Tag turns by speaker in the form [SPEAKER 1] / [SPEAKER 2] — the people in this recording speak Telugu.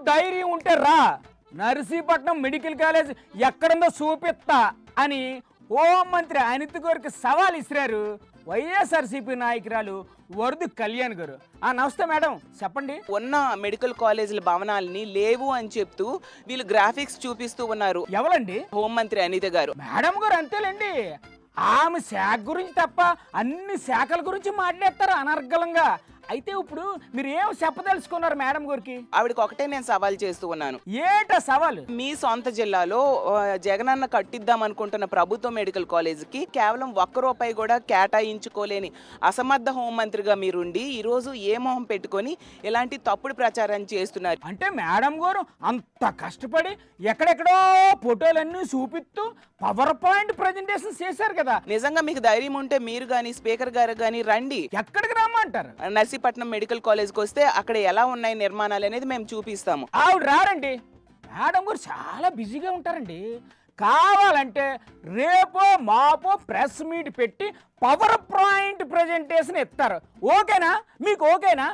[SPEAKER 1] ధైర్యం ఉంటే రా, నర్సీపట్నం మెడికల్ కాలేజ్ ఎక్కడుందో చూపిస్తా అని హోంమంత్రి అనిత గారికి సవాల్ ఇసిరారు వైఎస్ఆర్సీపీ నాయకురాలు వరదు కళ్యాణ్ గారు. నమస్తే మేడం, చెప్పండి.
[SPEAKER 2] ఉన్న మెడికల్ కాలేజీల భవనాలని లేవు అని చెప్తూ వీళ్ళు గ్రాఫిక్స్ చూపిస్తూ ఉన్నారు.
[SPEAKER 1] ఎవరండి?
[SPEAKER 2] హోంమంత్రి అనిత గారు.
[SPEAKER 1] మేడం గారు అంతేలేండి, ఆమె శాఖ గురించి తప్ప అన్ని శాఖల గురించి మాట్లాడతారు అనర్గళంగా. అయితే ఇప్పుడు మీరు ఏం చెప్పదలుచుకున్నారు మేడం గారికి?
[SPEAKER 2] ఆవిడకి ఒకటే నేను సవాల్ చేస్తూ ఉన్నాను.
[SPEAKER 1] ఏట సవాలు?
[SPEAKER 2] మీ సొంత జిల్లాలో జగనన్న కట్టిద్దాం అనుకుంటున్న ప్రభుత్వ మెడికల్ కాలేజీకి కేవలం ₹1 కూడా కేటాయించుకోలేని అసమర్థ హోంమంత్రిగా మీరుండి ఈరోజు ఏ మొహం పెట్టుకొని ఇలాంటి తప్పుడు ప్రచారం చేస్తున్నారు.
[SPEAKER 1] అంటే మేడం గారు అంత కష్టపడి ఎక్కడెక్కడో ఫోటోలన్నీ చూపిస్తూ పవర్ పాయింట్ ప్రజెంటేషన్ చేశారు కదా.
[SPEAKER 2] నిజంగా మీకు ధైర్యం ఉంటే మీరు కానీ స్పీకర్ గారు కానీ రండి.
[SPEAKER 1] ఎక్కడికి రమ్మంటారు?
[SPEAKER 2] నర్సీపట్నం మెడికల్ కాలేజ్కి వస్తే అక్కడ ఎలా ఉన్నాయి నిర్మాణాలు అనేది మేము చూపిస్తాము.
[SPEAKER 1] ఆవిడ రారండి, మేడం గారు చాలా బిజీగా ఉంటారండి. కావాలంటే రేపో మాపో ప్రెస్ మీట్ పెట్టి పవర్ పాయింట్ ప్రజెంటేషన్ ఇస్తారు. ఓకేనా? మీకు ఓకేనా?